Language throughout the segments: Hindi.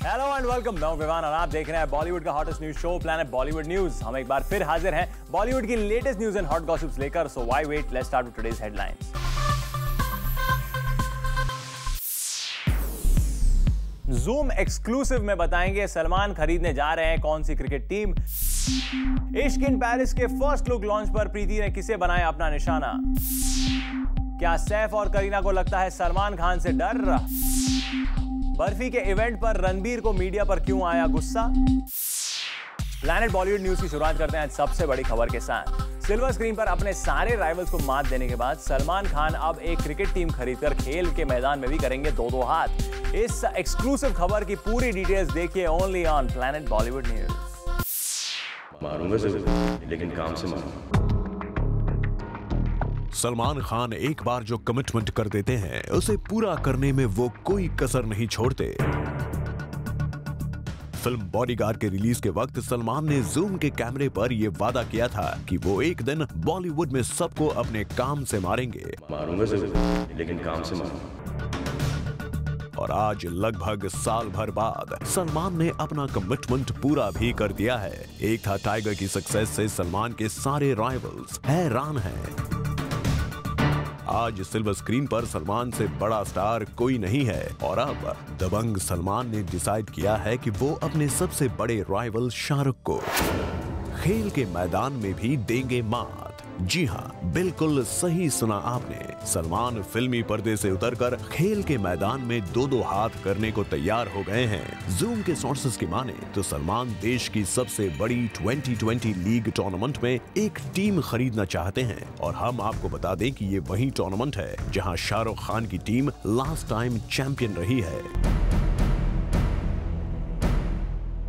हेलो एंड वेलकम, मैं विवान और आप देख रहे हैं बॉलीवुड का hottest news show planet Bollywood news. हम एक बार फिर हाजिर हैं बॉलीवुड की latest news and hot gossips लेकर। So why wait, let's start with today's headlines. Zoom exclusive में बताएंगे सलमान खरीदने जा रहे हैं कौन सी क्रिकेट टीम। इश्क इन पेरिस के फर्स्ट लुक लॉन्च पर प्रीति ने किसे बनाया अपना निशाना। क्या सैफ और करीना को लगता है सलमान खान से डर। बर्फी के इवेंट पर रणबीर को मीडिया पर क्यों आया गुस्सा। प्लैनेट बॉलीवुड न्यूज की शुरुआत करते हैं सबसे बड़ी खबर के साथ। सिल्वर स्क्रीन पर अपने सारे राइवल्स को मात देने के बाद सलमान खान अब एक क्रिकेट टीम खरीदकर खेल के मैदान में भी करेंगे दो हाथ। इस एक्सक्लूसिव खबर की पूरी डिटेल्स देखिए only on planet Bollywood news. मारूंगा जरूर, लेकिन काम से मारूंगा। सलमान खान एक बार जो कमिटमेंट कर देते हैं उसे पूरा करने में वो कोई कसर नहीं छोड़ते। फिल्म बॉडीगार्ड के रिलीज के वक्त सलमान ने जूम के कैमरे पर यह वादा किया था कि वो एक दिन बॉलीवुड में सबको अपने काम से मारेंगे। मारूंगा जरूर, लेकिन काम से मारूंगा। और आज लगभग साल भर बाद सलमान ने अपना कमिटमेंट पूरा भी कर दिया है। एक था टाइगर की सक्सेस से सलमान के सारे राइवल्स हैरान हैं। आज सिल्वर स्क्रीन पर सलमान से बड़ा स्टार कोई नहीं है और अब दबंग सलमान ने डिसाइड किया है कि वो अपने सबसे बड़े राइवल शाहरुख को खेल के मैदान में भी देंगे मात। जी हाँ, बिल्कुल सही सुना आपने। सलमान फिल्मी पर्दे से उतरकर खेल के मैदान में दो हाथ करने को तैयार हो गए हैं। जूम के सोर्सेस की माने तो सलमान देश की सबसे बड़ी 2020 लीग टूर्नामेंट में एक टीम खरीदना चाहते हैं और हम आपको बता दें कि ये वही टूर्नामेंट है जहां शाहरुख खान की टीम लास्ट टाइम चैंपियन रही है।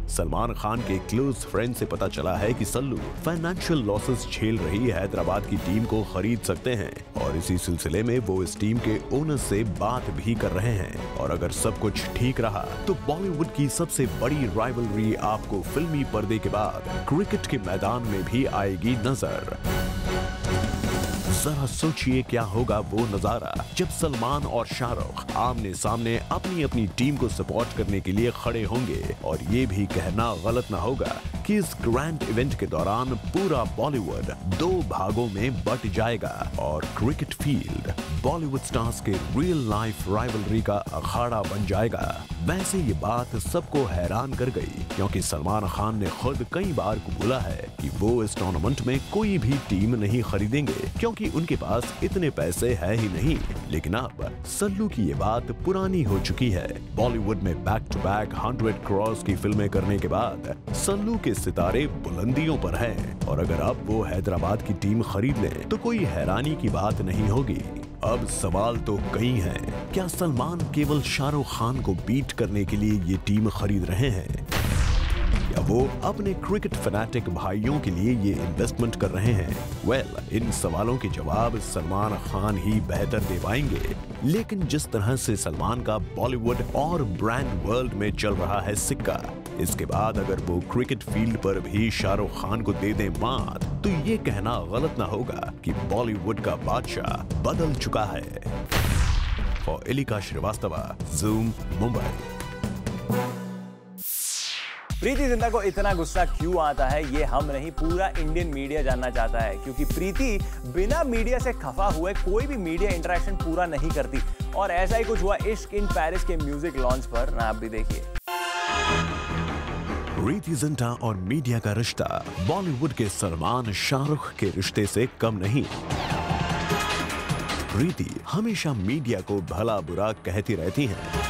सलमान खान के क्लोज फ्रेंड से पता चला है कि सल्लू फाइनेंशियल लॉसेस झेल रही हैदराबाद की टीम को खरीद सकते हैं और इसी सिलसिले में वो इस टीम के ओनर से बात भी कर रहे हैं। और अगर सब कुछ ठीक रहा तो बॉलीवुड की सबसे बड़ी राइवलरी आपको फिल्मी पर्दे के बाद क्रिकेट के मैदान में भी आएगी नजर। जरा सोचिए क्या होगा वो नजारा जब सलमान और शाहरुख आमने सामने अपनी अपनी टीम को सपोर्ट करने के लिए खड़े होंगे। और ये भी कहना गलत ना होगा कि इस ग्रैंड इवेंट के दौरान पूरा बॉलीवुड दो भागों में बट जाएगा और क्रिकेट फील्ड बॉलीवुड स्टार्स के रियल लाइफ राइवलरी का अखाड़ा बन जाएगा। वैसे ये बात सबको हैरान कर गई क्योंकि सलमान खान ने खुद कई बार बोला है कि वो इस टूर्नामेंट में कोई भी टीम नहीं खरीदेंगे क्योंकि उनके पास इतने पैसे है ही नहीं। लेकिन अब सल्लू की ये बात पुरानी हो चुकी है। बॉलीवुड में बैक टू बैक 100 करोड़ की फिल्में करने के बाद सल्लू के सितारे बुलंदियों पर हैं और अगर अब वो हैदराबाद की टीम खरीद लें तो कोई हैरानी की बात नहीं होगी। अब सवाल तो कई हैं। क्या सलमान केवल शाहरुख खान को बीट करने के लिए ये टीम खरीद रहे हैं या वो अपने क्रिकेट फैनेटिक भाइयों के लिए ये इन्वेस्टमेंट कर रहे हैं? इन सवालों के जवाब सलमान खान ही बेहतर दे पाएंगे। लेकिन जिस तरह से सलमान का बॉलीवुड और ब्रांड वर्ल्ड में चल रहा है सिक्का, इसके बाद अगर वो क्रिकेट फील्ड पर भी शाहरुख खान को दे दे मात तो ये कहना गलत ना होगा कि बॉलीवुड का बादशाह बदल चुका है। और एलिका श्रीवास्तवा, जूम, मुंबई। प्रीति जिंटा को इतना गुस्सा क्यों आता है ये हम नहीं, पूरा इंडियन मीडिया जानना चाहता है क्योंकि प्रीति बिना मीडिया से खफा हुए कोई भी मीडिया इंटरेक्शन पूरा नहीं करती। और ऐसा ही कुछ हुआ इश्क इन पेरिस के म्यूजिक लॉन्च पर, ना आप भी देखिए। प्रीति जिंटा और मीडिया का रिश्ता बॉलीवुड के सलमान शाहरुख के रिश्ते से कम नहीं। प्रीति हमेशा मीडिया को भला बुरा कहती रहती हैं,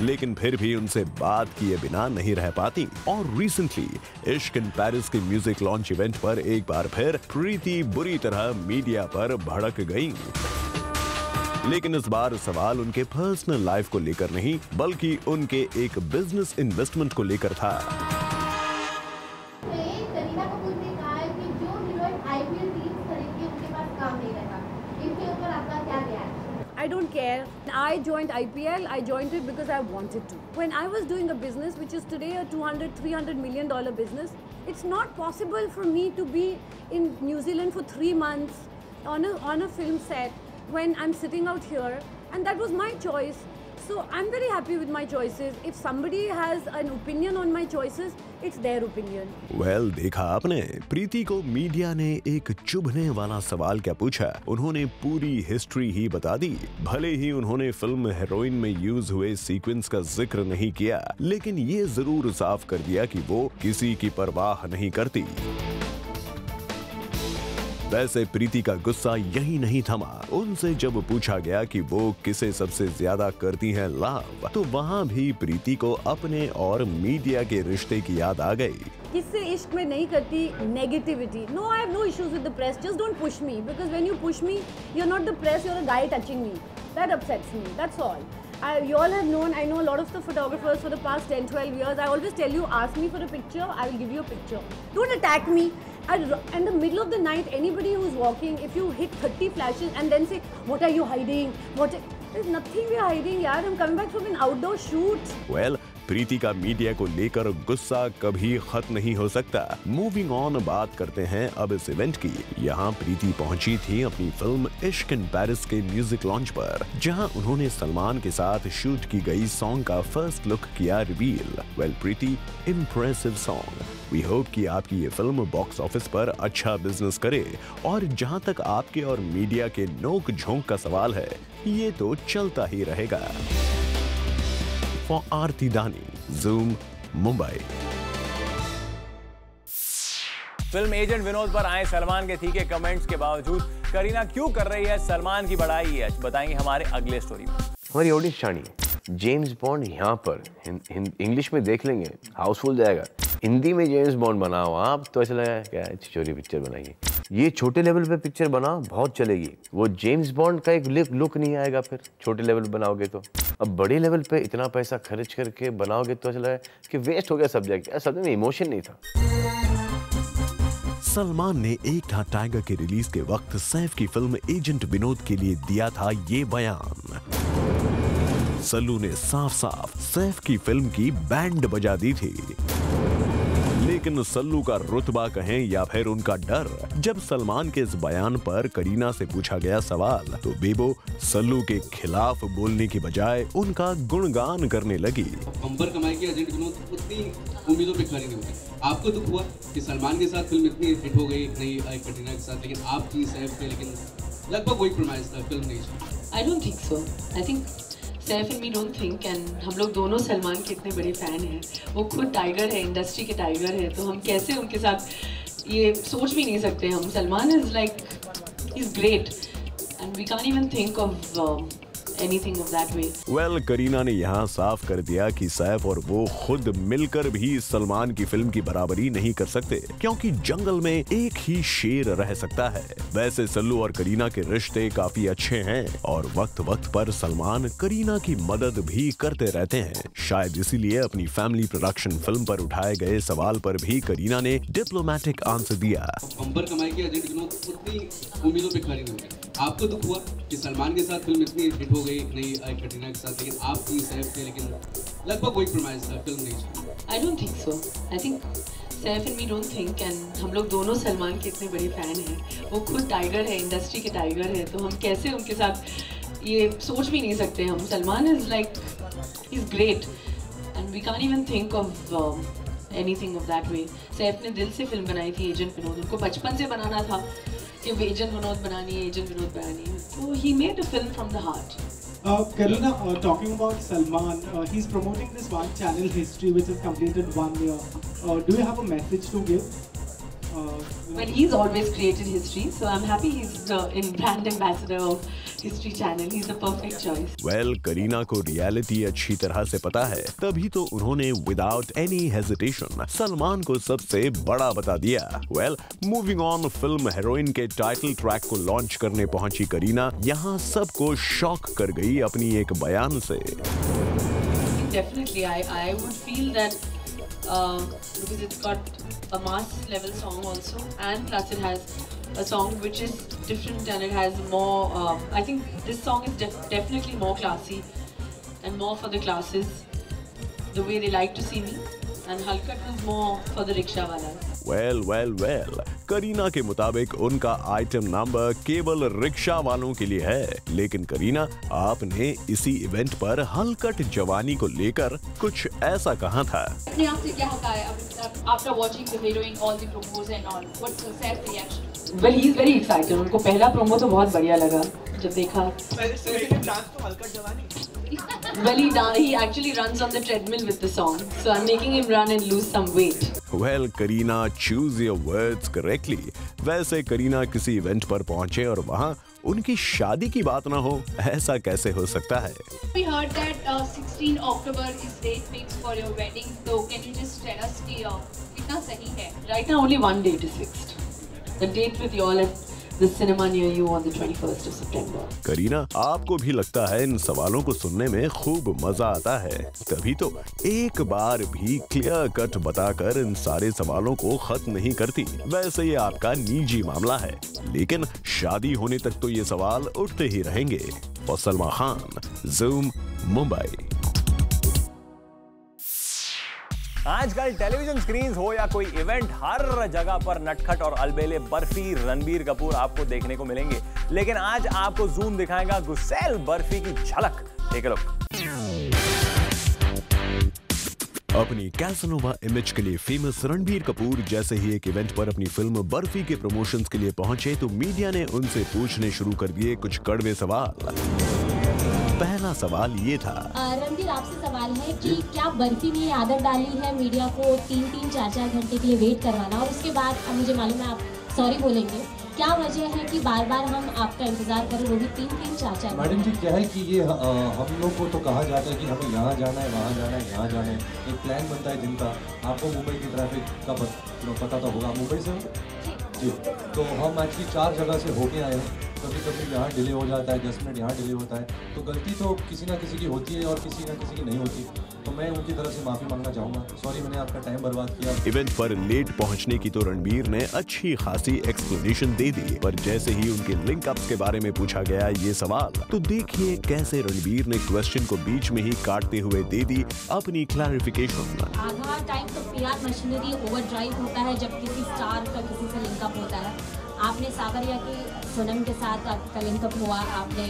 लेकिन फिर भी उनसे बात किए बिना नहीं रह पाती। और रिसेंटली इश्क इन पेरिस के म्यूजिक लॉन्च इवेंट पर एक बार फिर प्रीति बुरी तरह मीडिया पर भड़क गई। लेकिन इस बार सवाल उनके पर्सनल लाइफ को लेकर नहीं बल्कि उनके एक बिजनेस इन्वेस्टमेंट को लेकर था। करीना कपूर ने कहा है कि जो हीरोइन आईपीएल टीम्स खरीदती है उनके पास काम नहीं रहता। इनके ऊपर आपका क्या ख्याल है? I don't care. I joined IPL. I joined it because I wanted to. When I was doing a business which is today a $200-300 million business, it's not possible for me to be in New Zealand for 3 months on a film set when I'm sitting out here, and that was my choice. So I'm very happy with my choices. If somebody has an opinion on my choices, it's their opinion. Well, देखा आपने, प्रीति को मीडिया ने एक चुभने वाला सवाल क्या पूछा, उन्होंने पूरी हिस्ट्री ही बता दी। भले ही उन्होंने फिल्म हीरोइन में यूज हुए सीक्वेंस का जिक्र नहीं किया, लेकिन ये जरूर साफ कर दिया कि वो किसी की परवाह नहीं करती। वैसे प्रीति का गुस्सा यही नहीं थमा। उनसे जब पूछा गया कि वो किसे सबसे ज्यादा करती हैं लव, तो वहाँ भी प्रीति को अपने और मीडिया के रिश्ते की याद आ गई। किससे इश्क में नहीं करती negativity. No, I have no issues with the press, just don't push me, because when you push me, you are not the press, you're a guy touching me. That upsets me, that's all. You all have known, I know a lot of the photographers for the past 10-12 years. I always tell you, ask me for a picture, I will give you a picture. Don't attack me. In the middle of the night, anybody who's walking, if you hit 30 flashes and then say, what are you hiding? There's nothing we're hiding, yaar. I'm coming back from an outdoor shoot. Well, प्रीति का मीडिया को लेकर गुस्सा कभी खत्म नहीं हो सकता। मूविंग ऑन, बात करते हैं अब इस इवेंट की। यहाँ प्रीति पहुंची थी अपनी फिल्म इश्क इन पेरिस के म्यूजिक लॉन्च पर, जहाँ उन्होंने सलमान के साथ शूट की गई सॉन्ग का फर्स्ट लुक किया reveal. Well pretty, impressive song. We hope कि आपकी ये फिल्म बॉक्स ऑफिस पर अच्छा बिजनेस करे। और जहाँ तक आपके और मीडिया के नोक झोंक का सवाल है, ये तो चलता ही रहेगा। For आरती दानी, Zoom, Mumbai. Film agent Vinod पर आए सलमान के तीखे कमेंट्स के बावजूद करीना क्यों कर रही है सलमान की बड़ाई, है बताएंगे हमारे अगले स्टोरी में। हमारी ऑडियंस जानी जेम्स बॉन्ड यहाँ पर इंग्लिश में देख लेंगे, हाउसफुल जाएगा। हिंदी में जेम्स बॉन्ड बनाओ आप तो ऐसा लगा क्या छोटी पिक्चर बनाइए। ये छोटे लेवल पे पिक्चर बनाओ, बहुत चलेगी। वो जेम्स बॉन्ड का एक लुक नहीं आएगा फिर छोटे लेवल बनाओगे तो। अब बड़े लेवल पे इतना पैसा खर्च करके बनाओगे तो ऐसा लगा कि वेस्ट हो गया सब्जेक्ट। सब्जेक्ट में इमोशन नहीं था। सलमान ने एक था टाइगर के रिलीज के वक्त सैफ की फिल्म एजेंट विनोद के लिए दिया था ये बयान। सल्लू ने साफ साफ सैफ की फिल्म की बैंड बजा दी थी। लेकिन सल्लू का रुतबा कहें या फिर उनका डर, जब सलमान के इस बयान पर करीना से पूछा गया सवाल, तो बेबो सल्लू के खिलाफ बोलने की बजाय उनका गुणगान करने लगी। अंबर कमाई की एजेंट विनोद उतनी उम्मीदों पे खरी नहीं होती। आपको दुख हुआ कि सलमान के साथ फिल्म इतनी हिट हो गई, नई कटरीना के साथ, लेकिन आपकी सैफ थे, लेकिन लगभग वही प्रमाइस था, फिल्म नहीं चली। I don't think so. I think Saif and me don't think, and हम लोग दोनों सलमान के इतने बड़े फ़ैन हैं। वो खुद टाइगर है, इंडस्ट्री के टाइगर है, तो हम कैसे उनके साथ ये सोच भी नहीं सकते हम। Salman is like, is great and we can't even think of anything of that way. Well, Kareena ने यहाँ साफ कर दिया कि सैफ और वो खुद मिलकर भी सलमान की फिल्म की बराबरी नहीं कर सकते, क्योंकि जंगल में एक ही शेर रह सकता है। वैसे सल्लू और करीना के रिश्ते काफी अच्छे हैं और वक्त वक्त पर सलमान करीना की मदद भी करते रहते हैं। शायद इसीलिए अपनी फैमिली प्रोडक्शन फिल्म पर उठाए गए सवाल पर भी करीना ने डिप्लोमेटिक आंसर दिया। अंबर कमाई की एजेंट विनोद उतनी उम्मीदों पे खरी नहीं होती। आपको दुख हुआ कि सलमान के साथ फिल्म इतनी हिट हो गई, नई कटरीना के साथ, लेकिन आपकी सैफ थे, लेकिन लगभग वही प्रमाइस था, फिल्म नहीं चली। I don't think so. I think Saif and me don't think, and हम लोग दोनों सलमान के इतने बड़े फ़ैन हैं। वो खुद टाइगर है, इंडस्ट्री के टाइगर है, तो हम कैसे उनके साथ ये सोच भी नहीं सकते हम। Salman is like, is great and we can't even think of anything of that way. Saif ने दिल से फिल्म बनाई थी एजेंट विनोद, उनको बचपन से बनाना था कि एजेंट विनोद बनानी है, एजेंट विनोद बनानी है, तो he made a film from the heart. Kareena, talking about Salman, he's promoting this one channel History, which has completed 1 year. Do you have a message to give? Well, he's always created history, so I'm happy he's in brand ambassador of History Channel. He's the perfect choice. Well, Kareena को रियलिटी अच्छी तरह से पता है, तभी तो उन्होंने विदाउट एनी हेजिटेशन सलमान को सबसे बड़ा बता दिया। Well, moving on, film heroine के टाइटल ट्रैक को लॉन्च करने पहुंची करीना यहाँ सबको शॉक कर गई अपनी एक बयान से। Definitely, I would feel that because it's got a mass level song also, and plus it has a song which is different and it has more, I think this song is definitely more classy and more for the classes, the way they like to see me, and Halkat was more for the rickshaw walas. Well, Kareena के मुताबिक उनका आइटम नंबर केवल रिक्शा वालों के लिए है, लेकिन करीना आपने इसी इवेंट पर हलकट जवानी को लेकर कुछ ऐसा कहा था। अपने आप से क्या कहा है after watching the heroine all the promos and all, what's the self reaction? Well he is very excited. उनको पहला प्रोमो तो बहुत बढ़िया लगा जब देखा। Well, he actually runs on the treadmill with the song, so I'm making him run and lose some weight. Well, Kareena, choose your words correctly. वैसे करीना किसी इवेंट पर पहुंचे और वहां उनकी शादी की बात ना हो, ऐसा कैसे हो सकता है? We heard that 16 October is date fixed for your wedding, so can you just tell us कि कितना सही है? Right now, only one date is fixed. The date with you all at the cinema near you on the 21st of September. Kareena, आपको भी लगता है इन सवालों को सुनने में खूब मजा आता है, तभी तो एक बार भी क्लियर कट बताकर इन सारे सवालों को खत्म नहीं करती। वैसे ये आपका निजी मामला है, लेकिन शादी होने तक तो ये सवाल उठते ही रहेंगे। और सलमान खान, ज़ूम, मुंबई। आजकल टेलीविजन स्क्रीन्स हो या कोई इवेंट, हर जगह पर नटखट और अलबेले बर्फी रणबीर कपूर आपको देखने को मिलेंगे। लेकिन आज आपको ज़ूम दिखाएगा गुस्सैल बर्फी की झलक। Take a look. अपनी कैसनोवा इमेज के लिए फेमस रणबीर कपूर जैसे ही एक इवेंट पर अपनी फिल्म बर्फी के प्रमोशंस के लिए पहुंचे तो मीडिया ने उनसे पूछने शुरू कर दिए कुछ कड़वे सवाल। पहला सवाल ये था, रणबीर आपसे सवाल है कि क्या बर्फी ने आदत डाली है मीडिया को 3-3, 4-4 घंटे के लिए वेट करवाना, और उसके बाद अब मुझे मालूम है आप सॉरी बोलेंगे, क्या वजह है कि बार बार हम आपका इंतजार करें, वो भी 3-3, 4-4? मैडम जी क्या है कि ये हम लोग को तो कहा जाता है कि हमें यहाँ जाना है, वहाँ जाना है, यहाँ जाना है, एक प्लान बनता है जिनका। आपको मुंबई की ट्रैफिक का पता तो होगा, मुंबई से जी, तो हम एक्चुअली 4 जगह से होके आए हैं। कभी कभी यहाँ डिले हो जाता है, 10 मिनट यहाँ डिले होता है, तो गलती तो किसी ना किसी की होती है और किसी ना किसी की नहीं होती, तो मैं उनकी तरफ से माफ़ी मांगना चाहूँगा। सॉरी मैंने आपका टाइम बर्बाद किया। इवेंट पर लेट पहुंचने की तो रणबीर ने अच्छी खासी एक्सप्लेनेशन दे दी, पर जैसे ही उनके लिंक अप्स के बारे में पूछा गया ये सवाल, तो देखिए कैसे रणबीर ने क्वेश्चन को बीच में ही काटते हुए दे दी अपनी क्लैरिफिकेशन। आधा टाइम तो PR मशीनरी ओवरड्राइव होता है जब किसी स्टार का किसी से लिंकअप होता है। आपने सागरिया की सोनम के साथ आपका लिंकअप हुआ, आपने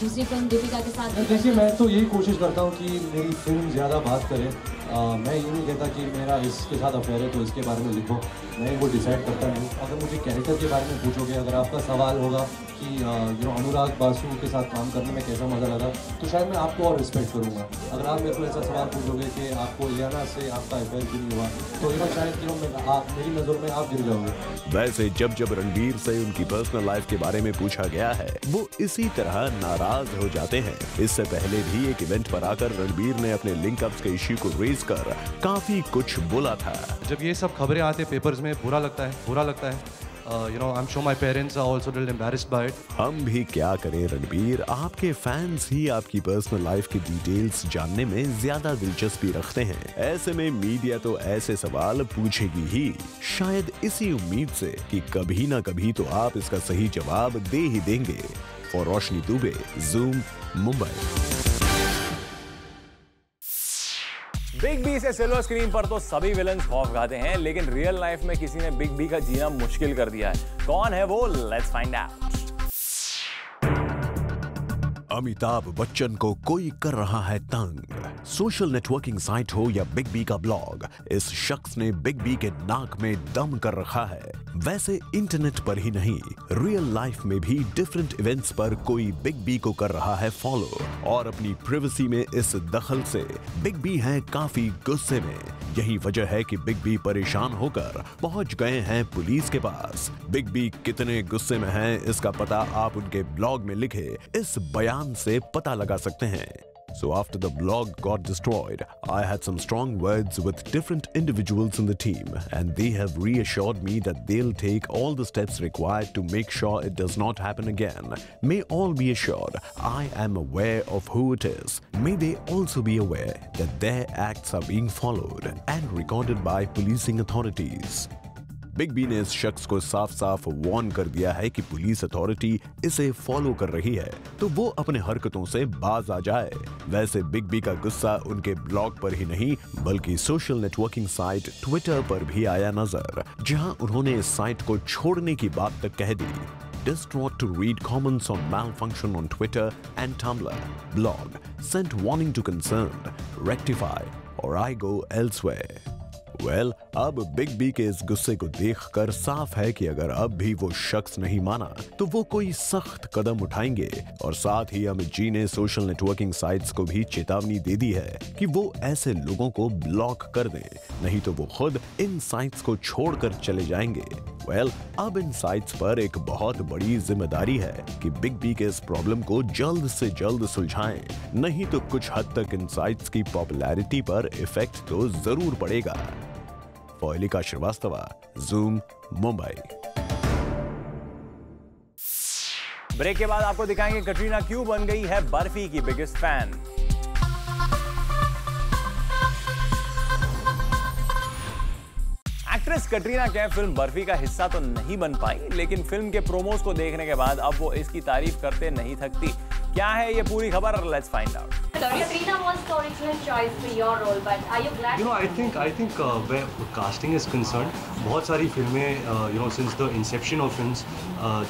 दूसरी फिल्म दीपिका के साथ। देखिए मैं तो यही कोशिश करता हूँ कि मेरी फिल्म ज़्यादा बात करे। मैं ये नहीं कहता कि मेरा इसके साथ अफेयर है तो इसके बारे में लिखो, मैं वो डिसाइड करता नहीं। अगर मुझे कैरेक्टर के बारे में पूछोगे, अगर आपका सवाल होगा कि अनुराग बासु के साथ काम करने में कैसा मज़ा लगा, तो शायद मैं आपको और रिस्पेक्ट करूँगा। अगर आप मेरे को ऐसा सवाल पूछोगे कि आपको इलियाना से आपका अफेयर क्यों नहीं हुआ, तो शायद मेरी नज़र में आप गिर जाओगे। वैसे जब जब रणबीर से उनकी पर्सनल लाइफ के बारे में पूछा गया है, वो इसी तरह नाराज हो जाते हैं। इससे पहले भी एक इवेंट पर आकर रणबीर ने अपने लिंक अप्स के इश्यू को रेज कर काफी कुछ बोला था। जब ये सब खबरें आते पेपर्स में बुरा लगता है। I'm sure my parents are also a little embarrassed by it. हम भी क्या करें रणबीर, आपके फैंस ही आपकी पर्सनल लाइफ की डिटेल्स जानने में ज्यादा दिलचस्पी रखते हैं। ऐसे में मीडिया तो ऐसे सवाल पूछेगी ही, शायद इसी उम्मीद से कि कभी ना कभी तो आप इसका सही जवाब दे ही देंगे। और Roshni Dubey, Zoom, Mumbai. Big B से सिल्वर स्क्रीन पर तो सभी विलन्स खौफ खाते हैं, लेकिन रियल लाइफ में किसी ने बिग बी का जीना मुश्किल कर दिया है। कौन है वो? Let's find out. Amitabh Bachchan को कोई कर रहा है तंग। सोशल नेटवर्किंग साइट हो या बिग बी का ब्लॉग, इस शख्स ने बिग बी के नाक में दम कर रखा है। वैसे इंटरनेट पर ही नहीं, रियल लाइफ में भी डिफरेंट इवेंट्स पर कोई बिग बी को कर रहा है फॉलो, और अपनी प्राइवेसी में इस दखल से बिग बी हैं काफी गुस्से में। यही वजह है कि बिग बी परेशान होकर पहुंच गए हैं पुलिस के पास। बिग बी कितने गुस्से में हैं, इसका पता आप उनके ब्लॉग में लिखे इस बयान से पता लगा सकते हैं। So after the blog got destroyed, I had some strong words with different individuals in the team, and they have reassured me that they'll take all the steps required to make sure it does not happen again. May all be assured, I am aware of who it is. May they also be aware that their acts are being followed and recorded by policing authorities. Big B ने इस शख्स को साफ साफ वार्न कर दिया है कि पुलिस अथॉरिटी इसे फॉलो कर रही है, तो वो अपने हरकतों से बाज आ जाए। वैसे बिग बी का गुस्सा उनके ब्लॉग पर ही नहीं बल्कि सोशल नेटवर्किंग साइट ट्विटर पर भी आया नजर, जहां उन्होंने इस साइट को छोड़ने की बात तक कह दी। Distraught to read comments on malfunction on Twitter and Tumblr. Blog sent warning to concerned. Rectify or I go elsewhere. Well, अब बिग बी के इस गुस्से को देखकर साफ है कि अगर अब भी वो शख्स नहीं माना तो वो कोई सख्त कदम उठाएंगे। और साथ ही अमित जी ने सोशल नेटवर्किंग साइट्स को भी चेतावनी दे दी है कि वो ऐसे लोगों को ब्लॉक कर दें, नहीं तो वो खुद इन साइट्स को छोड़कर चले जाएंगे। Well, अब इन साइट्स पर एक बहुत बड़ी जिम्मेदारी है कि बिग बी के इस प्रॉब्लम को जल्द से जल्द सुलझाएं, नहीं तो कुछ हद तक इन साइट्स की पॉपुलैरिटी पर इफेक्ट तो जरूर पड़ेगा। फॉयलिका श्रीवास्तवा, जूम, मुंबई। ब्रेक के बाद आपको दिखाएंगे कटरीना क्यों बन गई है बर्फी की biggest fan. Actress Katrina Kaif film barfi का हिस्सा तो नहीं बन पाई, लेकिन फिल्म के प्रोमोस को देखने के बाद अब वो इसकी तारीफ करते नहीं थकती। क्या है ये पूरी खबर? Let's find out. Katrina was the original choice for your role, but are you glad? I think where casting is concerned, बहुत सारी फिल्में since the inception of films,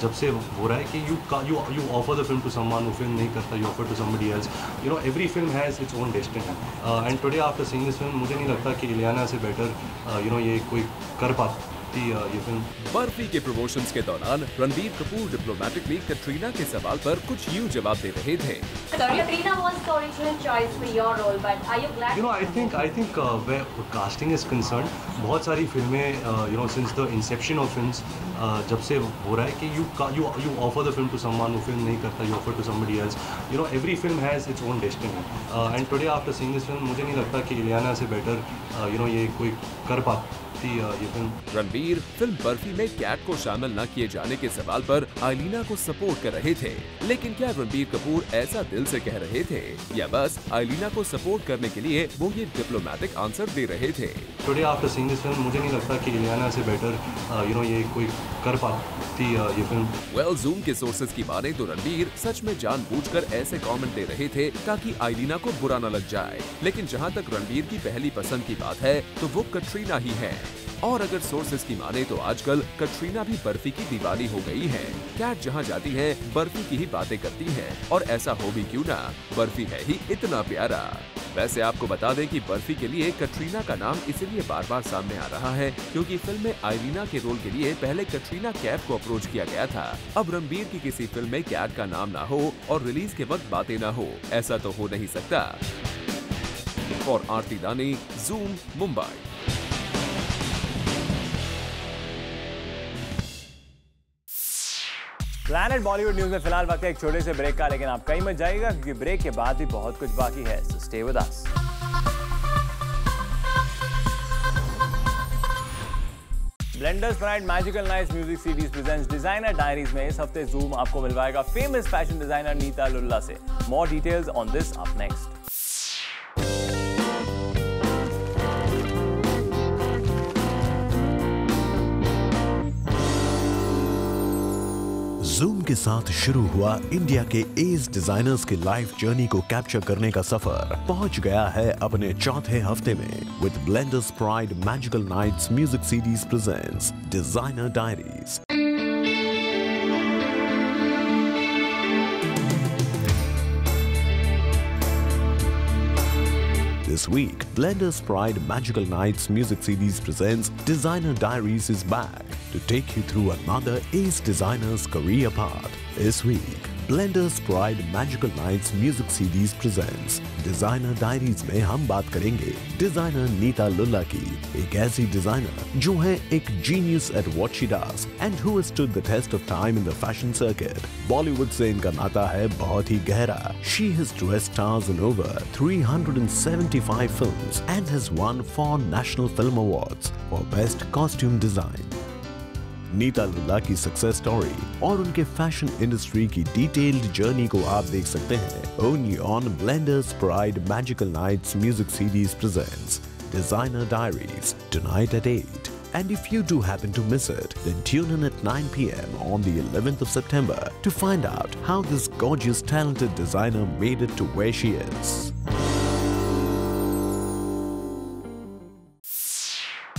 जब से हो रहा है कि you offer the film to someone who film नहीं करता, you offer to somebody else. Every film has its own destiny. And today after seeing this film, मुझे नहीं लगता कि इलियाना से better ये कोई कर पाता ये फिल्म। बर्फी के प्रमोशंस के दौरान रणबीर कपूर डिप्लोमेटिकली कटरीना के सवाल पर कुछ यूं जवाब दे रहे थे। Katrina was the original choice for your role, but are you glad? I think where casting is concerned, बहुत सारी फिल्में since the inception of films, जब से हो रहा है कि you offer the film to someone who film नहीं करता, you offer to somebody else. Every film has its own destiny. And today after seeing this film, मुझे नहीं लगता कि इलियाना से better ये कोई कर पाता ये फिल्म। रणबीर फिल्म बर्फी में कैट को शामिल न किए जाने के सवाल पर आइलिना को सपोर्ट कर रहे थे, लेकिन क्या रणबीर कपूर ऐसा दिल से कह रहे थे या बस आइलिना को सपोर्ट करने के लिए वो ये डिप्लोमेटिक आंसर दे रहे थे? Today after seeing this film मुझे नहीं लगता कि इलियाना से बेटर ये कोई कर पाती ये फिल्म। वेल, जूम के सोर्सेज की माने तो रणबीर सच में जानबूझकर ऐसे कमेंट दे रहे थे ताकि आइलिना को बुरा न लग जाए, लेकिन जहां तक रणबीर की पहली पसंद की बात है तो वो कटरीना ही है। और अगर सोर्सेज की माने तो आजकल कटरीना भी बर्फी की दीवानी हो गई है। कैट जहां जाती है बर्फी की ही बातें करती है, और ऐसा हो भी क्यों ना, बर्फी है ही इतना प्यारा। वैसे आपको बता दें कि बर्फी के लिए कटरीना का नाम इसलिए बार बार सामने आ रहा है क्योंकि फिल्म में आइलिना के रोल के लिए पहले कटरीना कैफ को अप्रोच किया गया था। अब रणबीर की किसी फिल्म में कैट का नाम ना हो और रिलीज के वक्त बातें ना हो, ऐसा तो हो नहीं सकता। और आरती दानी, zoom, Mumbai. Planet Bollywood news में फिलहाल वक्त है एक छोटे से ब्रेक का, लेकिन आप कहीं मत जाइएगा क्योंकि ब्रेक के बाद भी बहुत कुछ बाकी है। So stay with us. Blenders Pride magical nights music series presents designer diaries में इस हफ्ते जूम आपको मिलवाएगा famous fashion designer Neeta Lulla से। More details on this up next. Zoom के साथ शुरू हुआ इंडिया के एज डिजाइनर्स के लाइफ जर्नी को कैप्चर करने का सफर पहुंच गया है अपने चौथे हफ्ते में with Blenders Pride magical nights music series presents designer diaries. This week, Blenders Pride Magical Nights Music Series presents Designer Diaries is back to take you through another ace designer's career path. This week, Blenders Pride Magical Nights Music Series presents Designer Diaries में हम बात करेंगे डिजाइनर नीता लुल्ला की, एक ऐसी डिजाइनर जो है एक genius at what she does and who has stood the test of time in the fashion circuit. Bollywood से इनका नाता है बहुत ही गहरा। She has dressed stars in over 375 films and has won 4 national film awards for best costume design. Neeta Lulla की सक्सेस स्टोरी और उनके फैशन इंडस्ट्री की डिटेल्ड जर्नी को आप देख सकते हैं only on Blenders Pride magical nights music series presents designer diaries tonight at 8। And if you do happen to miss it, then tune in at 9 p.m. on the 11th of September to find out how this gorgeous, talented designer made it to where she is.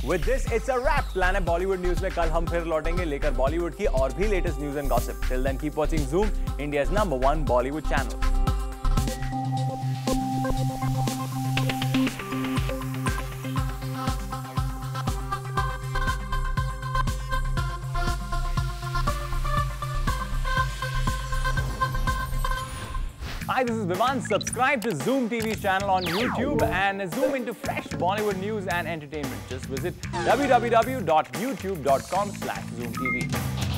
With this, it's a wrap. Planet Bollywood News में कल हम फिर लौटेंगे लेकर बॉलीवुड की और भी latest news and gossip. Till then, keep watching Zoom, India's #1 Bollywood channel. Hi, this is Vivan. Subscribe to Zoom TV's channel on YouTube and zoom into fresh Bollywood news and entertainment. Just visit www.youtube.com/ZoomTV.